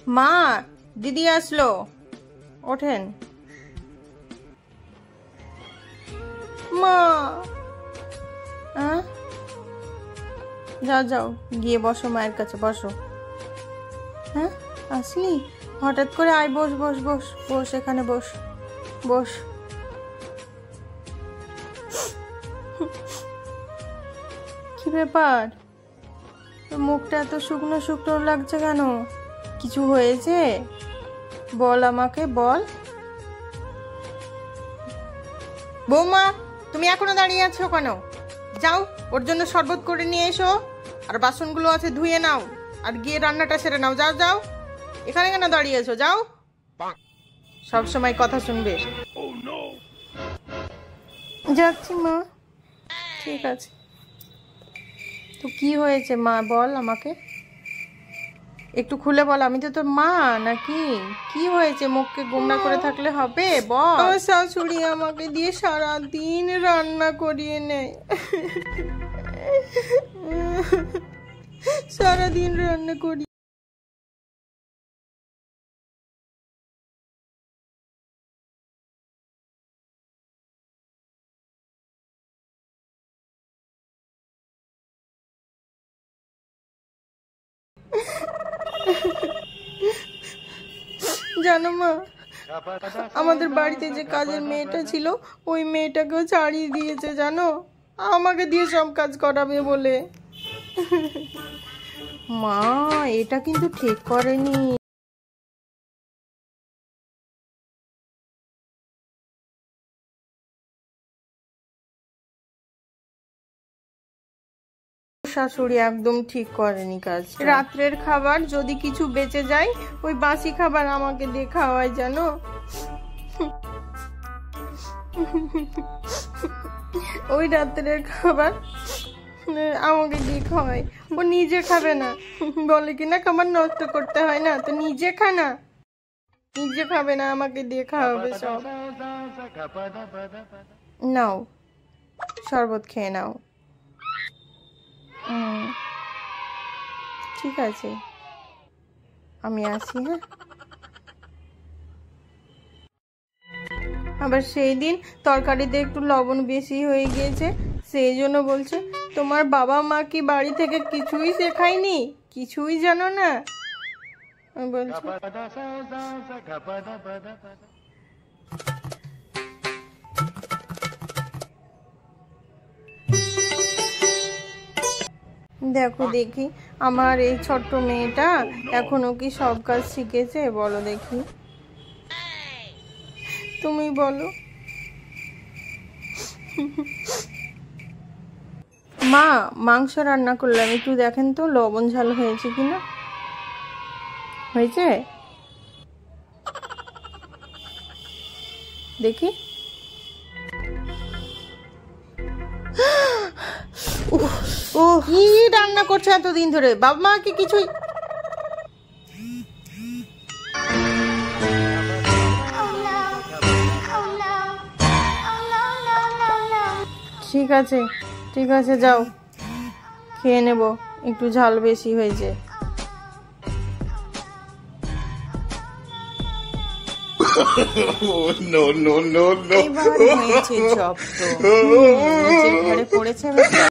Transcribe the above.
মা, দিদি আসলো, ওঠেন। মা, যাও যাও, গিয়ে বসো, মায়ের কাছে বসো। হ্যাঁ, আসলি? হঠাৎ করে আয়, বস বস বস বস, এখানে বস বস। কি ব্যাপার, মুখটা এত শুকনো শুকনো লাগছে কেন? কিছু হয়েছে? বল আমাকে, বল। বৌমা, তুমি এখনো দাঁড়িয়ে আছো কেন? যাও, ওর জন্য শরবত করে নিয়ে এসো, আর বাসনগুলো আছে ধুয়ে নাও, আর গিয়ে রান্নাটা সেরে নাও। যাও যাও, এখানে কেন দাঁড়িয়ে আছো? যাও, সব সময় কথা শুনবে। যাচ্ছি মা। ঠিক আছে। তো কি হয়েছে মা, বল আমাকে, একটু খুলে বল। আমি তো তোর মা নাকি? কি হয়েছে? মুখকে গোমড়া করে থাকলে হবে, বল। আমার শাশুড়ি আমাকে দিয়ে সারাদিন রান্না করিয়ে নেয়, সারাদিন রান্না করি। জানো মা, আমাদের বাড়িতে যে কাজের মেয়েটা ছিল, ওই মেয়েটাকেও ছাড়িয়ে দিয়েছে জানো, আমাকে দিয়ে সব কাজ করাবে বলে। মা, এটা কিন্তু ঠিক করেনি। শাশুড়ি একদম ঠিক করেনি কাজ। রাত্রের খাবার যদি কিছু বেঁচে যায়, ওই বাসি খাবার আমাকে দিয়ে খাওয়ায় জানো। ওই রাত্রের খাবার আমাকে দিয়ে খাওয়ায়, ও নিজে খাবে না, বলে কিনা খাবার নষ্ট করতে হয় না, তো নিজে খা না, নিজে খাবে না, আমাকে দিয়ে খাওয়াবে সব। নাও, শরবত খেয়ে নাও। ঠিক আছে, আমি আসি। হ্যাঁ, আবার সেই দিন তরকারিতে একটু লবণ বেশি হয়ে গিয়েছে, সেই জন্য বলছে তোমার বাবা মা কি বাড়ি থেকে কিছুই শেখায়নি, কিছুই জানো না। বলছে দেখো দেখি, আমার এই ছোট্ট মেয়েটা এখনো কি সব কাজ শিখেছে? বলো দেখি, তুমি বলো। মা, মাংস রান্না করলাম, একটু দেখেন তো লবণ ঝাল হয়েছে কিনা। হয়েছে? দেখি। ও, কি রান্না করছে এতদিন ধরে? বাবা মা কি কিছুই? ঠিক আছে ঠিক আছে, যাও, খেয়ে নেব, একটু ঝাল বেশি হয়েছে। এবার হয়েছে চপ, তো নিচের ঘরে পড়েছে।